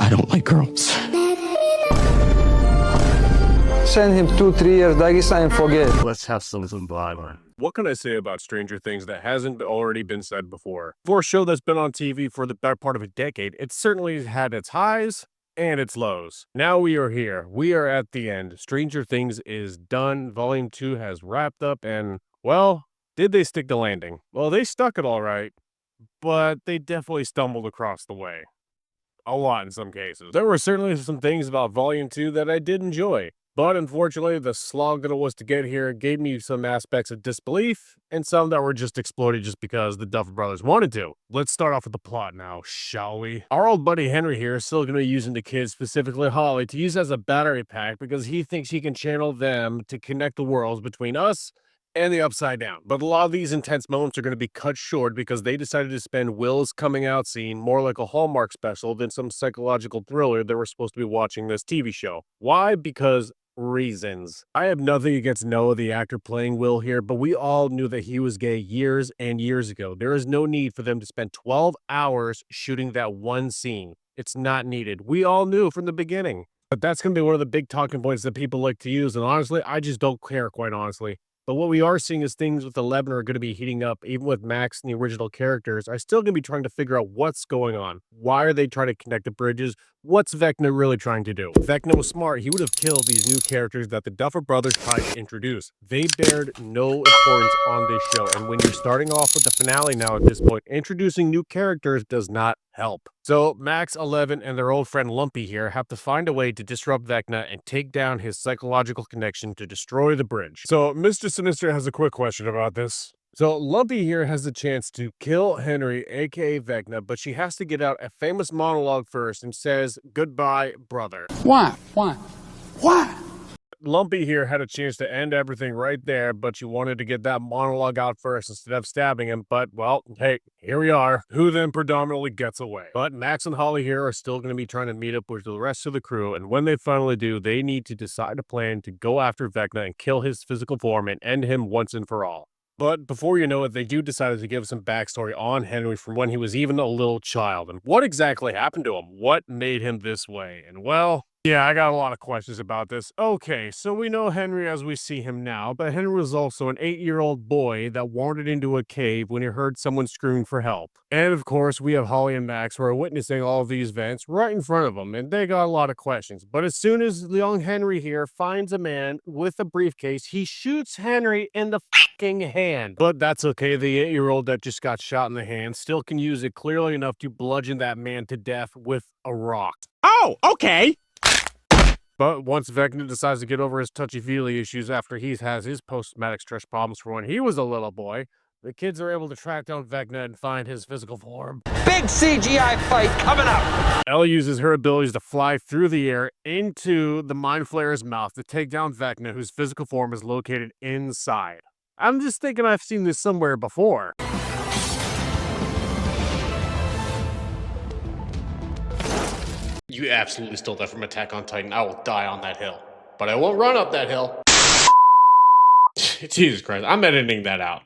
I don't like girls. Send him 2-3 years Dagestan and forget. Let's have some violence. What can I say about Stranger Things that hasn't already been said before? For a show that's been on TV for the better part of a decade, it certainly had its highs and its lows. Now we are here. We are at the end. Stranger Things is done. Volume 2 has wrapped up and, well, did they stick the landing? Well, they stuck it all right, but they definitely stumbled across the way. A lot in some cases. There were certainly some things about Volume 2 that I did enjoy. But unfortunately, the slog that it was to get here gave me some aspects of disbelief and some that were just exploded just because the Duffer Brothers wanted to. Let's start off with the plot now, shall we? Our old buddy Henry here is still going to be using the kids, specifically Holly, to use as a battery pack because he thinks he can channel them to connect the worlds between us and the Upside Down. But a lot of these intense moments are going to be cut short because they decided to spend Will's coming out scene more like a Hallmark special than some psychological thriller that we're supposed to be watching this TV show. Why? Because reasons. I have nothing against Noah, the actor playing Will here, but we all knew that he was gay years and years ago. There is no need for them to spend 12 hours shooting that one scene. It's not needed. We all knew from the beginning. But that's going to be one of the big talking points that people like to use, and honestly, I just don't care, quite honestly. But what we are seeing is things with 11 are going to be heating up. Even with Max and the original characters, are still going to be trying to figure out what's going on. Why are they trying to connect the bridges? What's Vecna really trying to do? If Vecna was smart, he would have killed these new characters that the Duffer Brothers tried to introduce. They bared no importance on this show. And when you're starting off with the finale now at this point, introducing new characters does not help. So Max, 11, and their old friend Lumpy here have to find a way to disrupt Vecna and take down his psychological connection to destroy the bridge. So Mr. Sinister has a quick question about this. So Lumpy here has the chance to kill Henry, aka Vecna, but she has to get out a famous monologue first and says, "Goodbye, brother." Why? Why? Why? Lumpy here had a chance to end everything right there, but she wanted to get that monologue out first instead of stabbing him. But, well, hey, here we are. Who then predominantly gets away? But Max and Holly here are still going to be trying to meet up with the rest of the crew, and when they finally do, they need to decide a plan to go after Vecna and kill his physical form and end him once and for all. But before you know it, they do decide to give some backstory on Henry from when he was even a little child. And what exactly happened to him? What made him this way? And well, yeah, I got a lot of questions about this. Okay, so we know Henry as we see him now, but Henry was also an 8-year-old boy that wandered into a cave when he heard someone screaming for help. And of course, we have Holly and Max who are witnessing all of these events right in front of them, and they got a lot of questions. But as soon as young Henry here finds a man with a briefcase, he shoots Henry in the fucking hand. But that's okay, the 8-year-old that just got shot in the hand still can use it clearly enough to bludgeon that man to death with a rock. Oh, okay. But once Vecna decides to get over his touchy-feely issues after he has his post-traumatic stress problems from when he was a little boy, the kids are able to track down Vecna and find his physical form. Big CGI fight coming up. Elle uses her abilities to fly through the air into the Mind Flayer's mouth to take down Vecna, whose physical form is located inside. I'm just thinking I've seen this somewhere before. You absolutely stole that from Attack on Titan. I will die on that hill. But I won't run up that hill. Jesus Christ, I'm editing that out.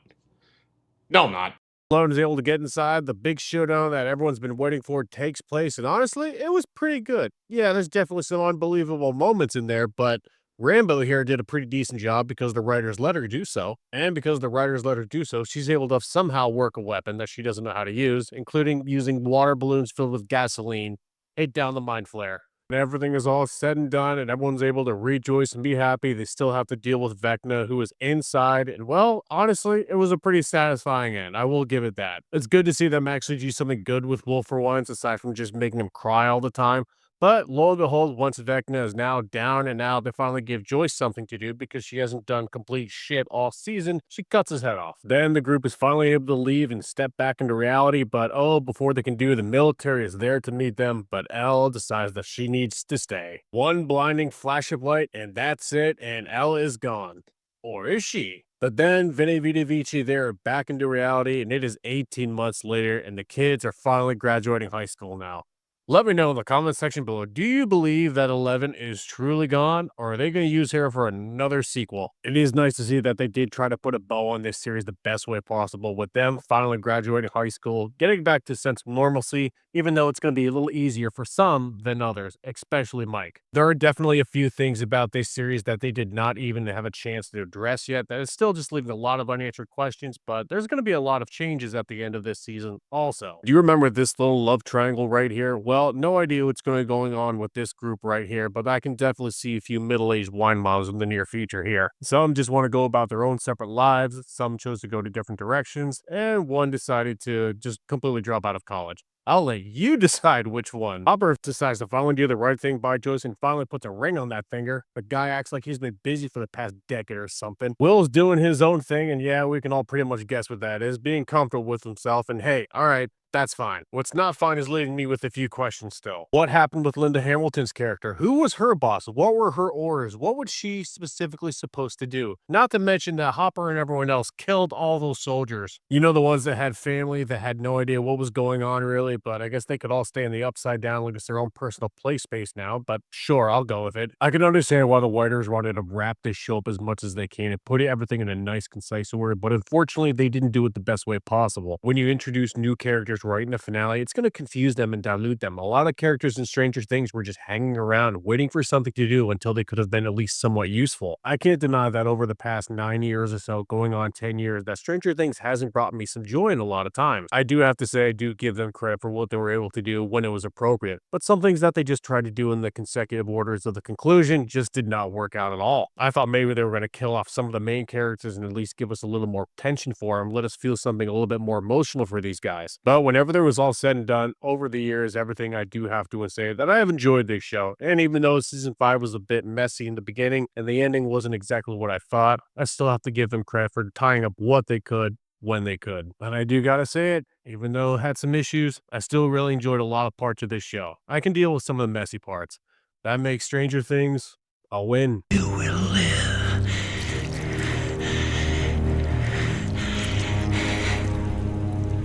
No, I'm not. Sloan is able to get inside. The big showdown that everyone's been waiting for takes place, and honestly, it was pretty good. Yeah, there's definitely some unbelievable moments in there, but Rambo here did a pretty decent job because the writers let her do so. And because the writers let her do so, she's able to somehow work a weapon that she doesn't know how to use, including using water balloons filled with gasoline, hit down the Mind Flayer. And everything is all said and done, and everyone's able to rejoice and be happy. They still have to deal with Vecna, who is inside. And well, honestly, it was a pretty satisfying end. I will give it that. It's good to see them actually do something good with Will for once, aside from just making him cry all the time. But lo and behold, once Vecna is now down and out, they finally give Joyce something to do because she hasn't done complete shit all season. She cuts his head off. Then the group is finally able to leave and step back into reality. But oh, before they can do, the military is there to meet them. But Elle decides that she needs to stay. One blinding flash of light, and that's it. And Elle is gone. Or is she? But then Vinny Vita Vici, they're back into reality, and it is 18 months later, and the kids are finally graduating high school now. Let me know in the comment section below. Do you believe that 11 is truly gone, or are they going to use her for another sequel? It is nice to see that they did try to put a bow on this series the best way possible, with them finally graduating high school, getting back to a sense of normalcy, even though it's going to be a little easier for some than others, especially Mike. There are definitely a few things about this series that they did not even have a chance to address yet that is still just leaving a lot of unanswered questions, but there's going to be a lot of changes at the end of this season also. Do you remember this little love triangle right here? Well, no idea what's going on with this group right here, but I can definitely see a few middle-aged wine models in the near future here. Some just want to go about their own separate lives, some chose to go to different directions, and one decided to just completely drop out of college. I'll let you decide which one. Hopper decides to finally do the right thing by Joyce and finally puts a ring on that finger. The guy acts like he's been busy for the past decade or something. Will's doing his own thing, and yeah, we can all pretty much guess what that is. Being comfortable with himself, and hey, alright, that's fine. What's not fine is leaving me with a few questions still. What happened with Linda Hamilton's character? Who was her boss? What were her orders? What was she specifically supposed to do? Not to mention that Hopper and everyone else killed all those soldiers. You know, the ones that had family, that had no idea what was going on really, but I guess they could all stay in the Upside Down like it's their own personal play space now, but sure, I'll go with it. I can understand why the writers wanted to wrap this show up as much as they can and put everything in a nice, concise order, but unfortunately, they didn't do it the best way possible. When you introduce new characters right in the finale, it's going to confuse them and dilute them. A lot of characters in Stranger Things were just hanging around, waiting for something to do until they could have been at least somewhat useful. I can't deny that over the past 9 years or so, going on 10 years, that Stranger Things hasn't brought me some joy in a lot of times. I do have to say, I do give them credit for what they were able to do when it was appropriate, but some things that they just tried to do in the consecutive orders of the conclusion just did not work out at all. I thought maybe they were going to kill off some of the main characters and at least give us a little more tension for them, let us feel something a little bit more emotional for these guys. But whenever there was all said and done, over the years, everything, I do have to say that I have enjoyed this show. And even though season 5 was a bit messy in the beginning and the ending wasn't exactly what I thought, I still have to give them credit for tying up what they could when they could. And I do gotta say it, even though it had some issues, I still really enjoyed a lot of parts of this show. I can deal with some of the messy parts. That makes Stranger Things a win. You will live.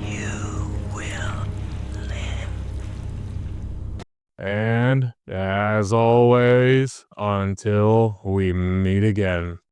You will live. And as always, until we meet again.